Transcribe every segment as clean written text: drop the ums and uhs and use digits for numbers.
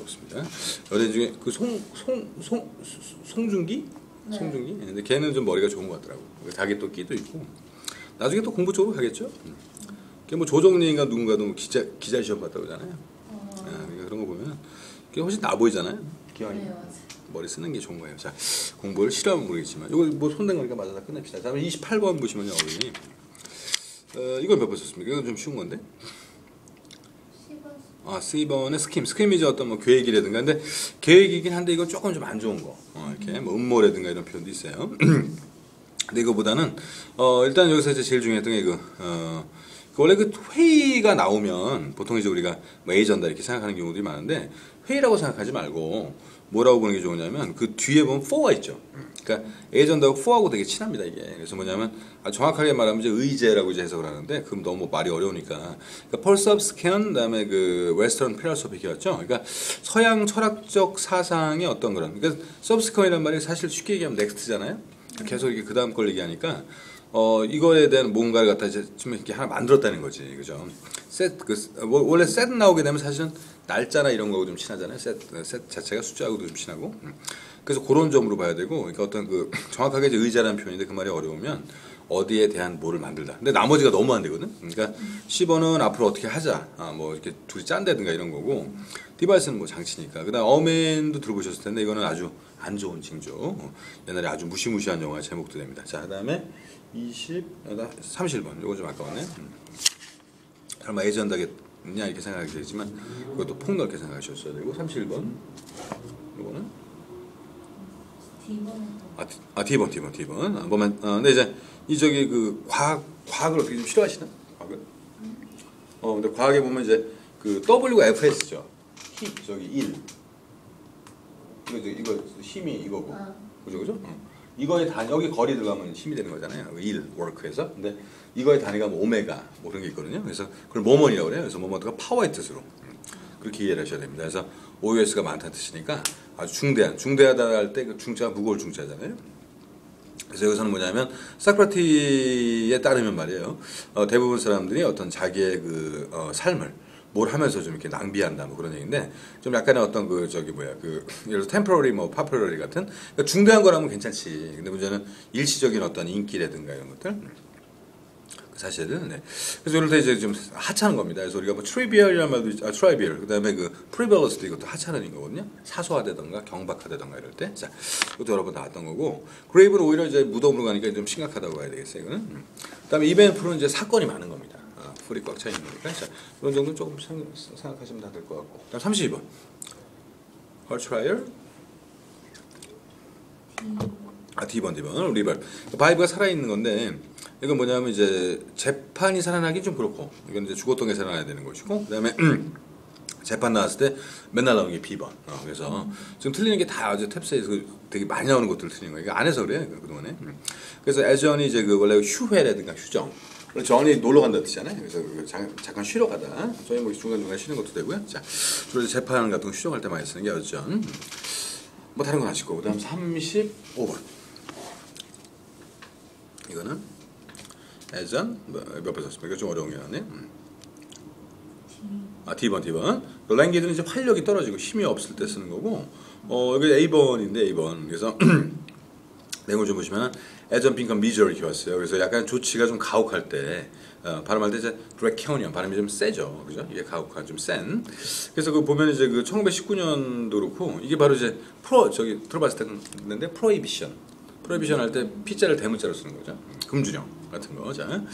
없습니다. 연예인 중에 그 송중기? 네. 송중기? 근데 걔는 좀 머리가 좋은 것 같더라고. 자기 또 끼도 있고. 나중에 또 공부 쪽으로 가겠죠. 걔 뭐 조정리인가 누군가도 기자 시험 봤다고 그러잖아요. 그러니까 그런 거 보면 걔 훨씬 나 보이잖아요. 기왕이. 네, 맞아요. 머리 쓰는 게 좋은 거예요. 자, 공부를 싫어하면 모르겠지만 이거 뭐 손댄 거니까 맞아서 끝냅시다. 자, 28번 보시면요, 어른이 이걸 몇 번 썼습니까? 이건 좀 쉬운 건데. 10원. C번의 스킴이 이제 어떤 뭐 계획이라든가, 근데 계획이긴 한데 이거 조금 좀 안 좋은 거. 이렇게 뭐 음모라든가 이런 표현도 있어요. 근데 이거보다는 일단 여기서 이제 제일 중요했던 게 원래 그 회의가 나오면 보통 이제 우리가 뭐 에이전다 이렇게 생각하는 경우들이 많은데 회의라고 생각하지 말고 뭐라고 보는 게 좋으냐면 그 뒤에 보면 for가 있죠. 그러니까 에이전다하고 for하고 되게 친합니다 이게. 그래서 뭐냐면 정확하게 말하면 이제 의제라고 이제 해석을 하는데 그럼 너무 말이 어려우니까. 그러니까 펄섭스캔 그다음에 그 웨스턴 필로소피였죠. 그러니까 서양 철학적 사상의 어떤 그런. 그러니까 서브스컨이란 말이 사실 쉽게 얘기하면 넥스트잖아요. 계속 이렇게 그 다음 걸 얘기하니까. 이거에 대한 뭔가를 갖다 이제 좀 이렇게 하나 만들었다는 거지, 그죠? 원래 셋 나오게 되면 사실은 날짜나 이런 거하고 좀 친하잖아요. 셋 자체가 숫자하고도 좀 친하고. 그래서 그런 점으로 봐야 되고, 그러니까 어떤 그 정확하게 이제 의자라는 표현인데 그 말이 어려우면 어디에 대한 뭐를 만들다. 근데 나머지가 너무 안 되거든. 그러니까 10번은 앞으로 어떻게 하자, 뭐 이렇게 둘이 짠다든가 이런 거고, 디바이스는 뭐 장치니까. 그다음 어맨도 들어보셨을 텐데 이거는 아주 안 좋은 징조. 옛날에 아주 무시무시한 영화 제목도 됩니다. 자, 그다음에 30번. 이거 좀 아까웠네. 설마 예전다겠냐 이렇게 생각하게 되지만 그것도 폭넓게 생각하셨어야 되고 31번. 이거는 D번. 보면 근데 이제 저기 그 과학을 어떻게 좀 싫어하시나? 과학을? 근데 과학에 보면 이제 그 W가 FS죠. 힘 저기 1. 이거 힘이 이거고. 그죠? 이거의 단위, 여기 거리 들어가면 힘이 되는 거잖아요. 1, 워크에서. 근데 이거의 단위가 뭐 오메가, 뭐 그런 게 있거든요. 그래서 그걸 모먼이라고 그래요. 그래서 모먼트가 파워의 뜻으로. 그렇게 이해를 하셔야 됩니다. 그래서 OS가 많다는 뜻이니까 아주 중대하다 할 때 그 중자가 무거울 중자잖아요. 그래서 여기서는 뭐냐면, 사크라티에 따르면 말이에요. 대부분 사람들이 어떤 자기의 그, 삶을 뭘 하면서 좀 이렇게 낭비한다 뭐 그런 얘기인데 좀 약간의 어떤 그 저기 예를 들어 temporary 뭐 popularity 같은 그러니까 중대한 거라면 괜찮지. 근데 문제는 일시적인 어떤 인기라든가 이런 것들 사실은. 네. 그래서 이럴 때 이제 좀 하찮은 겁니다. 그래서 우리가 뭐 trivial이라는 말도 있죠. trivial. 그다음에 그 frivolous도 이것도 하찮은 거거든요. 사소하다던가 경박하다던가 이럴 때. 자, 이것도 여러 번 나왔던 거고. grave는 오히려 이제 무덤으로 가니까 좀 심각하다고 봐야 되겠어요. 이거는. 그다음에 event는 이제 사건이 많은 겁니다. 풀이 꽉 차 있는 거니까. 자, 이런 정도는 조금 생각하시면 다 될 것 같고. 다음 32번. Her trial. D번. 리벌. 바이브가 살아있는 건데, 이건 뭐냐면 이제 재판이 살아나긴 좀 그렇고, 이건 이제 죽었던 게 살아나야 되는 것이고, 그 다음에 재판 나왔을 때 맨날 나오는 게 B번. 그래서 지금 틀리는 게 다 어제 탭스에서 되게 많이 나오는 것들 틀리는 거예요. 이거 안 해서 그래, 그동안에. 그래서 애전이 이제 그 원래 휴회라든가 휴정. 정이 놀러 간다는 뜻이잖아요. 그래서 잠깐 쉬러 가다. 저희 뭐 중간중간 쉬는 것도 되고요. 자, 주로 재판 같은 거 휴정할 때 많이 쓰는 게 어전. 뭐 다른 건 아실 거고. 그다음 35번. 이거는 애전 몇 번 썼습니까? 이거 좀 어려운 게 나네. D번. 그 랭귀지는 이제 활력이 떨어지고 힘이 없을 때 쓰는 거고. 여기 A번인데 A번. 그래서 내용을 좀 보시면은 애전 빈컨 미저 이렇게 왔어요. 그래서 약간 조치가 좀 가혹할 때 발음할 때 이제 드래코니언 발음이 좀 세죠, 그죠? 이게 가혹한 좀 센. 그래서 그 보면 이제 그 1919년도 그렇고 이게 바로 이제 저기 들어봤을 때 있는데 프로히비션 할 때 P자를 대문자로 쓰는 거죠. 금주령 같은 거. 자,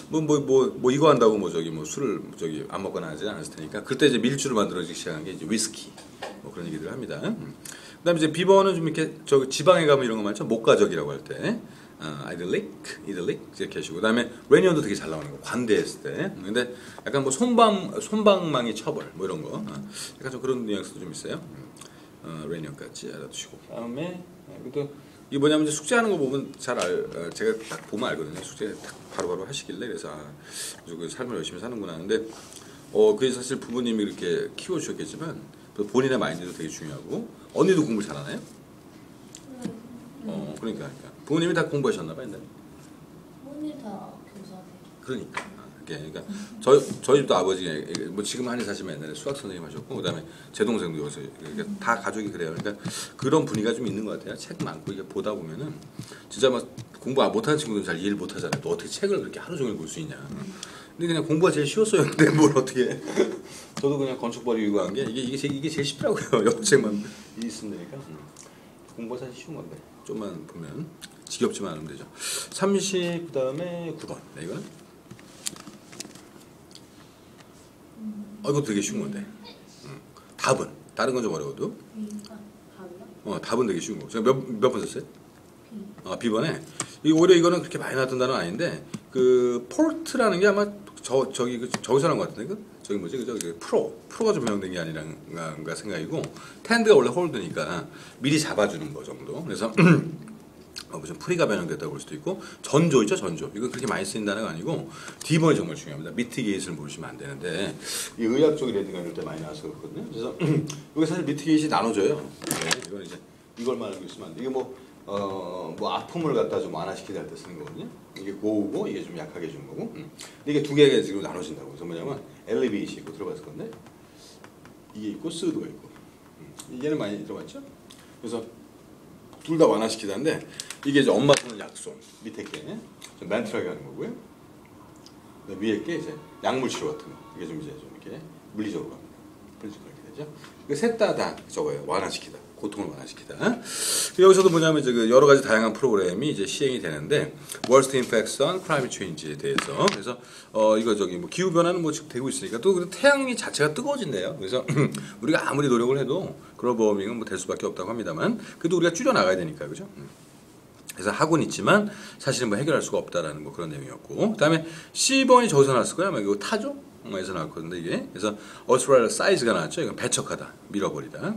뭐 이거 한다고 뭐 저기 뭐 술을 저기 안 먹거나 하지 않았을 테니까 그때 이제 밀주로 만들어지기 시작한 게 이제 위스키 뭐 그런 얘기들을 합니다. 그다음에 이제 B번은 좀 이렇게 저 지방에 가면 이런 거 많죠. 목가적이라고 할 때. 이들릭 이렇게 하시고 그다음에 레니언도 되게 잘 나오는 거 관대했을 때. 근데 약간 뭐 손방망이 처벌 뭐 이런 거 약간 좀 그런 뉘앙스도 좀 있어요. 레니언까지 알아두시고 그다음에 이것도 이 뭐냐면 이제 숙제하는 거 보면 제가 딱 보면 알거든요. 숙제 딱 바로바로 하시길래 그래서 그 삶을 열심히 사는구나. 근데 그게 사실 부모님이 이렇게 키워주셨겠지만 본인의 마인드도 되게 중요하고 언니도 공부 잘하나요? 그러니까 부모님이 다 공부하셨나 봐요. 언니 다 교사들. 그러니까 그러니까 저희 집도 아버지 뭐 지금 한의 사시면 옛날에 수학 선생님 하셨고 그다음에 제 동생도 여기서 그러니까 다 가족이 그래요. 그러니까 그런 분위기가 좀 있는 것 같아요. 책 많고 이게 보다 보면은 진짜 막 공부 못하는 친구들은 잘 이해를 못하잖아요. 또 어떻게 책을 그렇게 하루 종일 볼 수 있냐. 근데 그냥 공부가 제일 쉬웠어요. 근데 뭘 어떻게 해. 저도 그냥 건축벌이 유구한 게 이게 제일 쉽더라고요. 영어책만 있으면 되니까. 공부가 사실 쉬운 건데 좀만 보면 지겹지만 않으면 되죠. 30 그다음에 9번. 네, 이거는 이거 되게 쉬운 건데. 답은 다른 건 좀 어려워도. 답은 되게 쉬운 거. 제가 몇 번 썼어요? B번에. 오히려 이거는 그렇게 많이 나왔던 단어는 아닌데 그 포르트라는 게 아마 저기서 나온 것 같은데 저기 뭐지 저기 프로가 좀 변형된 게 아니란가 생각이고 텐드가 원래 홀드니까 미리 잡아주는 거 정도. 그래서 무슨 프리가 변형됐다고 볼 수도 있고 전조 있죠 전조. 이거 그렇게 많이 쓰인 단어가 아니고 D번이 정말 중요합니다. 미티게이트를 모르시면 안 되는데 이 의학 쪽이라든가 이럴 때 많이 나와서 그렇거든요. 그래서 여기 사실 미티게이트이 나눠져요. 네, 이건 이제 이걸만 알고 있으면 안 돼. 이게 뭐 아픔을 갖다 좀 완화시키다 할 때 쓰는 거거든요. 이게 고우고 이게 좀 약하게 주는 거고. 근데 이게 두 개가 지금 나눠진다고. 그래서 뭐냐면 엘리베이시 있고 들어봤을 건데 이게 있고 스드가 있고. 얘는 많이 들어봤죠? 그래서 둘 다 완화시키다는데 이게 이제 엄마 쓰는 약속 밑에 게 좀 멘트하게 하는 거고요. 위에 게 이제 약물 치료 같은 거. 이게 좀 이제 좀 이렇게 물리적으로 갑니다. 프린지컬 이렇게 되죠. 셋 다 저거예요. 완화시키다. 고통을 완화시키다. 여기서도 뭐냐면 이제 여러 가지 다양한 프로그램이 이제 시행이 되는데 Worst Impacts on Climate Change에 대해서 그래서 이거 저기 뭐 기후 변화는 뭐 지금 되고 있으니까 또 태양이 자체가 뜨거워진대요. 그래서 우리가 아무리 노력을 해도 글로벌 워밍은 뭐 될 수밖에 없다고 합니다만 그래도 우리가 줄여 나가야 되니까 그죠? 그래서 하고는 있지만 사실은 뭐 해결할 수가 없다라는 뭐 그런 내용이었고 그다음에 C번이 저기서 나왔을 거야. 이거 타조? 에서 나왔거든요 이게. 그래서 어스트랄리아 사이즈가 나왔죠. 이건 배척하다, 밀어버리다.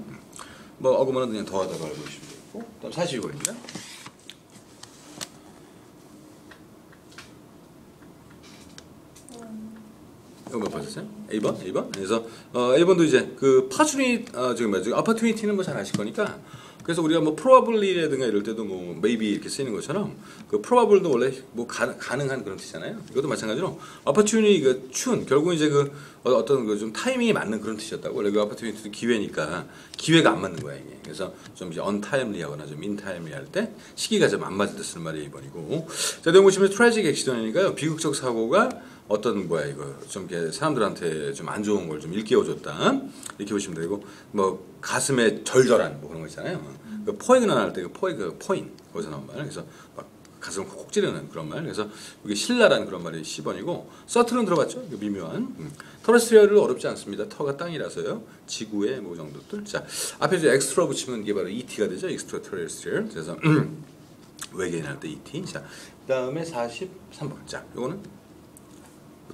뭐 어그먼은 그냥 더하다가 알고 계시면 되고 그다음 42번입니다. 이거 몇 번 썼어요? A번? 그래서 A번도 이제 그 파추니 지금 뭐죠? opportunity는 뭐 잘 아실 거니까 그래서 우리가 뭐 probably라든가 이럴 때도 뭐 maybe 이렇게 쓰이는 것처럼 그 probable도 원래 뭐 가능한 그런 뜻이잖아요. 이것도 마찬가지로 opportunity 그 결국은 이제 그 어떤 그 좀 타이밍이 맞는 그런 뜻이었다고. 원래 그 opportunity도 기회니까 기회가 안 맞는 거야 이게. 그래서 좀 이제 untimely하거나 좀 intimely 할 때 시기가 좀 안 맞을 때 쓰는 말이 2번이고. 자, 내용 보시면 tragic accident이니까요. 비극적 사고가 어떤 뭐야 이거 좀 이렇게 사람들한테 좀 안 좋은 걸 좀 일깨워줬다 이렇게 보시면 되고 뭐 가슴에 절절한 뭐 그런 거 있잖아요. 그 포획을 할 때 그 포인 거기서 나온 말. 그래서 막 가슴을 콕콕 찌르는 그런 말. 그래서 이게 신라라는 그런 말이 10번이고 서틀은 들어봤죠? 미묘한. 터레스트리얼을 어렵지 않습니다. 터가 땅이라서요. 지구의 뭐 정도들. 자, 앞에 이제 엑스트라 붙이면 이게 바로 ET가 되죠. 엑스트라 터레스트리얼. 그래서 외계인 할 때 ET. 자, 그다음에 43번. 자, 요거는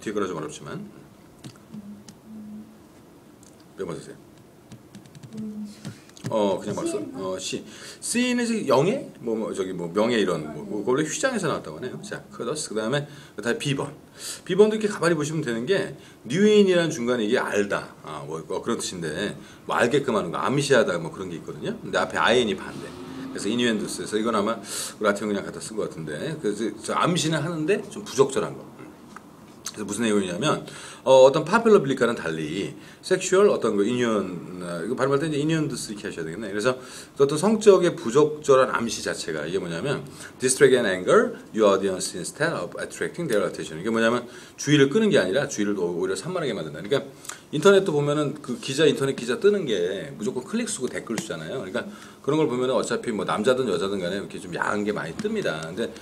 뒤에 거라 좀 어렵지만 몇 번 쓰세요? 그냥 봤어. C는 이제 영예? 저기 명예 이런 원래 휘장에서 나왔다고 하네요. 자, 그다음에 B번. B번도 이렇게 가만히 보시면 되는 게 뉴인이라는 중간에 이게 알다. 그런 뜻인데 뭐 알게끔 하는 거, 암시하다 뭐 그런 게 있거든요. 근데 앞에 IN이 반대. 그래서 이뉴엔두스에서 이건 아마 라틴어랑 갖다 쓴 것 같은데 그래서 저 암시는 하는데 좀 부적절한 거. 그래서 무슨 내용이냐면 어떤 파퓰러 빌리과는 달리 섹슈얼 어떤 거 인연 이거 발음할 때 이제 인연드스 이렇게 하셔야 되겠네. 그래서 어떤 성적의 부적절한 암시 자체가 이게 뭐냐면 distract and anger your audience instead of attracting their attention. 이게 뭐냐면 주의를 끄는 게 아니라 주의를 오히려 산만하게 만든다. 그러니까 인터넷도 보면은 그 인터넷 기자 뜨는 게 무조건 클릭 수고 댓글 수잖아요. 그러니까 그런 걸 보면은 어차피 뭐 남자든 여자든 간에 이렇게 좀 야한 게 많이 뜹니다. 근데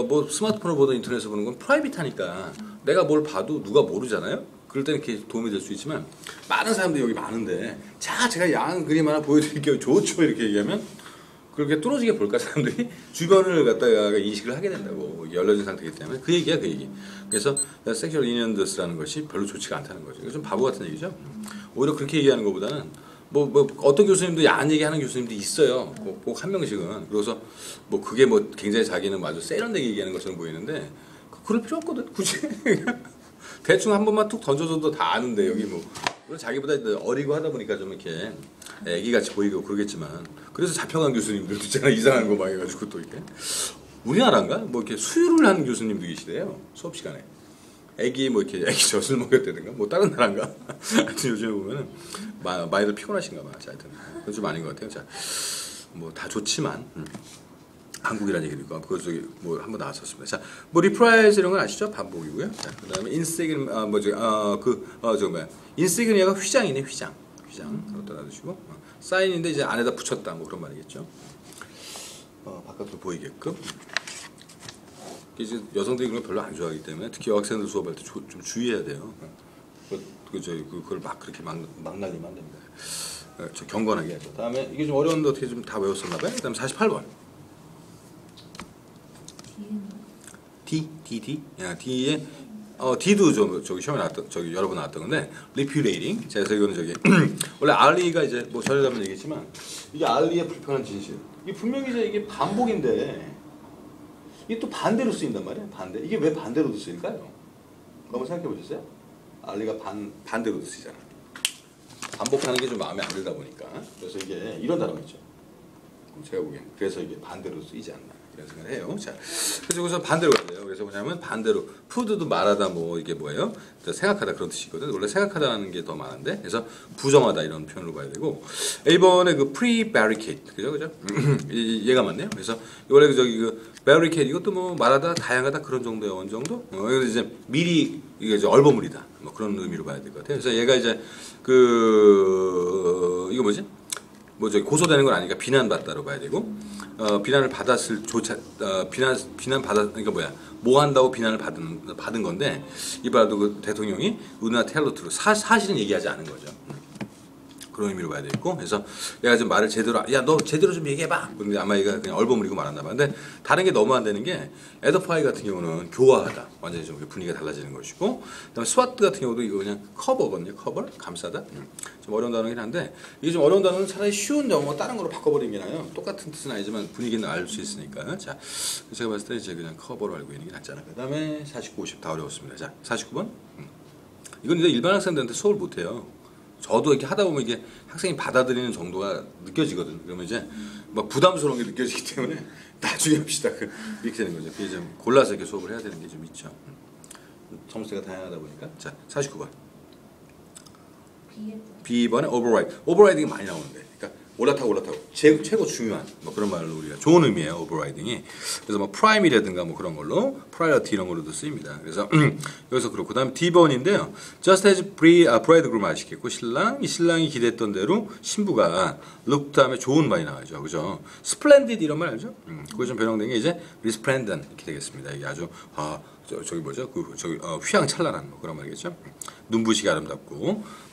뭐 스마트폰을 보든 인터넷에서 보는 건 프라이빗하니까 내가 뭘 봐도 누가 모르잖아요. 그럴 때는 이렇게 도움이 될 수 있지만 많은 사람들이 여기 많은데 제가 야한 그림 하나 보여드릴게요. 좋죠 이렇게 얘기하면 그렇게 뚫어지게 볼까 사람들이 주변을 갖다가 인식을 하게 된다고 열려진 상태이기 때문에 그 얘기야 그 얘기. 그래서 섹슈얼 인연드스라는 것이 별로 좋지가 않다는 거죠. 이거 좀 바보 같은 얘기죠. 오히려 그렇게 얘기하는 것보다는 뭐 어떤 교수님도 야한 얘기하는 교수님도 있어요. 꼭 한 명씩은. 그래서 뭐 그게 뭐 굉장히 자기는 아주 세련되게 얘기하는 것처럼 보이는데 그럴 필요 없거든. 굳이 대충 한 번만 툭 던져줘도 다 아는데 여기 뭐 자기보다 어리고 하다 보니까 좀 이렇게 애기같이 보이고 그러겠지만 그래서 잡혀간 교수님들도 있잖아. 이상한 거 막 해가지고 또 이렇게 우리나라인가 뭐 이렇게 수유를 하는 교수님도 계시대요. 수업 시간에 애기 뭐 이렇게 애기 젖을 먹였다든가 뭐 다른 나라인가? 하여튼 요즘에 보면은 많이들 피곤하신가 봐. 자, 하여튼 그건 좀 아닌 것 같아요. 자, 뭐 다 좋지만 한국이라는 얘기도 있고 그거 저기 뭐 한번 나왔었습니다. 자, 뭐 리프라이즈 이런 건 아시죠? 반복이고요. 자, 그다음에 인시그니 인시그니아가 휘장이네, 휘장. 그것도 놔두시고 사인인데 이제 안에다 붙였다 뭐 그런 말이겠죠. 바깥으로 보이게끔. 이제 여성들이 그런 거 별로 안 좋아하기 때문에 특히 여학생들 수업할 때 좀 주의해야 돼요. 그걸 막 그렇게 막 날리면 안 됩니다. 저 경건하게 해야죠. 다음에 이게 좀 어려운데 어떻게 좀 다 외웠었나 봐요. 그다음 48번. D. 야, D에 D도 저기 시험에 나왔던 저기 여러 번 나왔던 건데 리퓨레이팅. 자, 그래서 이거는 저기 원래 알리가 이제 뭐 전에 한번 얘기했지만 이게 알리의 불편한 진실. 이게 분명히 이게 반복인데 이게 또 반대로 쓰인단 말이에요. 반대. 이게 왜 반대로도 쓰일까요? 한번 생각해 보셨어요? 알리가 반대로도 쓰잖아. 반복하는 게 좀 마음에 안 들다 보니까. 그래서 이게 이런 단어가 있죠. 제가 보기엔 그래서 이게 반대로 쓰이지 않나 이런 생각을 해요. 자, 그래서 여기서 반대로 가요. 그래서 뭐냐면 반대로 푸드도 말하다 뭐 이게 뭐예요? 생각하다 그런 뜻이거든. 원래 생각하다라는 게 더 많은데 그래서 부정하다 이런 표현으로 봐야 되고 A번에 그 pre-barricade 그죠? 얘가 맞네요. 그래서 원래 저기 그 barricade 이것도 뭐 말하다 다양하다 그런 정도의 어느 정도. 그래서 이제 미리 이게 이제 얼버무리다 뭐 그런 의미로 봐야 될 것 같아요. 그래서 얘가 이제 이거 뭐지? 뭐 저기 고소되는 건 아니니까 비난받다로 봐야 되고 비난을 받았을 조차 비난 받았 그러니까 뭐 한다고 비난을 받은 건데 이번에도 그 대통령이 우나 텔로트로 사실은 얘기하지 않은 거죠. 그런 의미로 봐야 되겠고 그래서 얘가 좀 말을 제대로 야 너 제대로 좀 얘기해봐. 근데 아마 얘가 그냥 얼버무리고 말았나 봐. 근데 다른 게 너무 안 되는 게 에더파이 같은 경우는 교화하다 완전히 좀 분위기가 달라지는 것이고 그다음에 스와트 같은 경우도 이거 그냥 커버거든요. 커버 감싸다. 좀 어려운 단어긴 한데 이게 좀 어려운 단어는 차라리 쉬운 영어 다른 거로 바꿔버리는 게 나아요. 똑같은 뜻은 아니지만 분위기는 알 수 있으니까. 자, 제가 봤을 때 이제 그냥 커버로 알고 있는 게 낫잖아. 그다음에 49, 50 다 어려웠습니다. 자, 49번. 이건 이제 일반 학생들한테 수업을 못 해요. 저도 이렇게 하다 보면 이게 학생이 받아들이는 정도가 느껴지거든. 그러면 이제 막 부담스러운 게 느껴지기 때문에 나중에 합시다. 이렇게 되는 거죠. 그게 좀 골라서 이렇게 수업을 해야 되는 게 좀 있죠. 점수가 다양하다 보니까. 자, 49번. B번에 override. override이 많이 나오는데. 그러니까 올라타고 최고 중요한 뭐 그런 말로 우리가 좋은 의미예요. overriding이. 그래서 뭐 prime이라든가 뭐 그런 걸로 priority 이런 걸로도 쓰입니다. 그래서 여기서 그렇고 그다음에 D번인데요. just as bridegroom 아시겠고 신랑이 기대했던 대로 신부가 look 다음에 좋은 말이 나와죠. 그죠? splendid 이런 말 알죠? 그거 좀 변형된 게 이제 resplendent 이렇게 되겠습니다. 이게 아주 저기 뭐죠? 휘황찬란한 뭐 그런 말이겠죠. 눈부시게 아름답고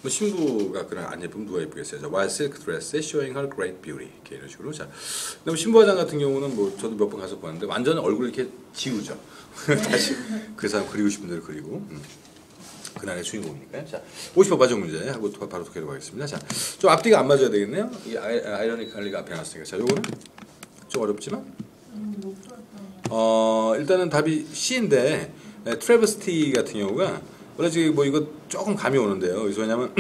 뭐 신부가 그런 안 예쁘면 누가 예쁘겠어요. white silk dress showing her great beauty 이렇게 이런 식으로. 자, 그다음 신부화장 같은 경우는 뭐 저도 몇 번 가서 봤는데 완전 얼굴 이렇게 지우죠. 다시 그 사람 그리고 싶은 대로 그리고. 그날의 주인공이니까요. 자, 50번 과정 문제 하고 바로 독해로 가겠습니다. 자, 좀 앞뒤가 안 맞아야 되겠네요. 이 아이러니컬리가 앞에 놨으니까. 자, 요거는 좀 어렵지만. 일단은 답이 C인데 트래버스티 같은 경우가 원래 지금 뭐 이거 조금 감이 오는데요. 그래서 왜냐면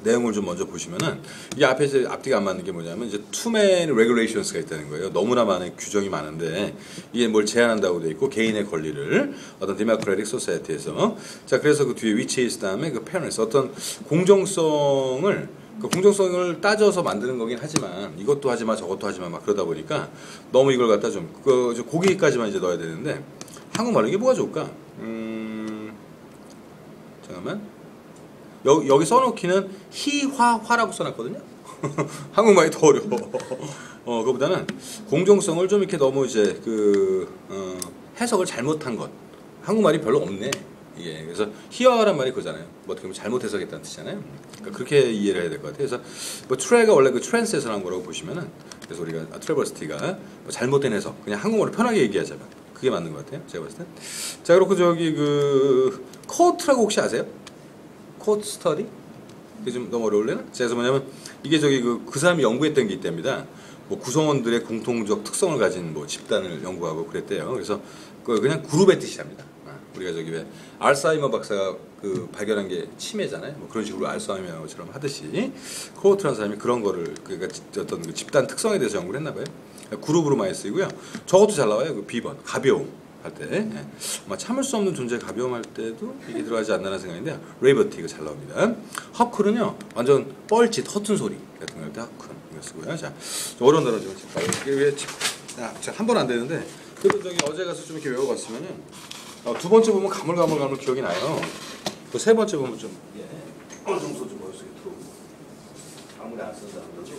내용을 좀 먼저 보시면은 이게 앞에서 앞뒤가 안 맞는 게 뭐냐면 이제 too many regulations가 있다는 거예요. 너무나 많은 규정이 많은데 이게 뭘 제한한다고 돼 있고 개인의 권리를 어떤 democratic society에서 자 그래서 그 뒤에 which is 다음에 그 fairness 어떤 공정성을 따져서 만드는 거긴 하지만 이것도 하지마 저것도 하지마 막 그러다 보니까 너무 이걸 갖다 좀 고기까지만 이제 넣어야 되는데 한국말로 이게 뭐가 좋을까? 잠깐만. 여기 써놓기는 희화화라고 써놨거든요. 한국말이 더 어려워. 그거보다는 공정성을 좀 이렇게 너무 이제 해석을 잘못한 것. 한국말이 별로 없네. 이게 그래서 희화화란 말이 그거잖아요. 뭐 어떻게 보면 잘못 해석했다는 뜻이잖아요. 그러니까 그렇게 이해를 해야 될 것 같아요. 그래서 뭐 트레가 원래 그 트랜스에서 나온 거라고 보시면은 그래서 우리가 트래버스티가 뭐 잘못된 해석 그냥 한국어로 편하게 얘기하자면 그게 맞는 것 같아요. 제가 봤을 때. 자 그렇고 저기 코트라고 혹시 아세요? 코트 스터디? 그게 좀 너무 어려울래나? 그래서 뭐냐면 이게 저기 그 사람이 연구했던 게 있답니다. 뭐 구성원들의 공통적 특성을 가진 뭐 집단을 연구하고 그랬대요. 그래서 그냥 그룹의 뜻이랍니다. 우리가 저기 왜 알츠하이머 박사가 발견한 게 치매잖아요. 뭐 그런 식으로 알츠하이머처럼 하듯이 코트라는 사람이 그런 거를 그러니까 어떤 집단 특성에 대해서 연구를 했나 봐요. 그룹으로 많이 쓰이고요. 저것도 잘 나와요. B번 가벼움. 할 때, 예. 아마 참을 수 없는 존재의 가벼움 할 때도 이게 들어가지 않나라는 생각인데 레이버티 이거 잘 나옵니다. 하쿨은요 완전 뻘짓 허튼 소리 같은 거 할 때 하쿨 이거 쓰고요. 자, 어려운 단어 좀 이게 왜 한 번 안 되는데 그래도 저기 어제 가서 좀 이렇게 외워봤으면은 두 번째 보면 가물가물 기억이 나요. 그 세 번째 보면 좀 어느 정도 좀 머릿속에 들어오고 아무리 안 쓴다 그러죠.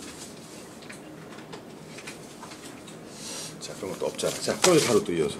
자, 그런 것도 없잖아. 자, 그럼 바로 또 이어서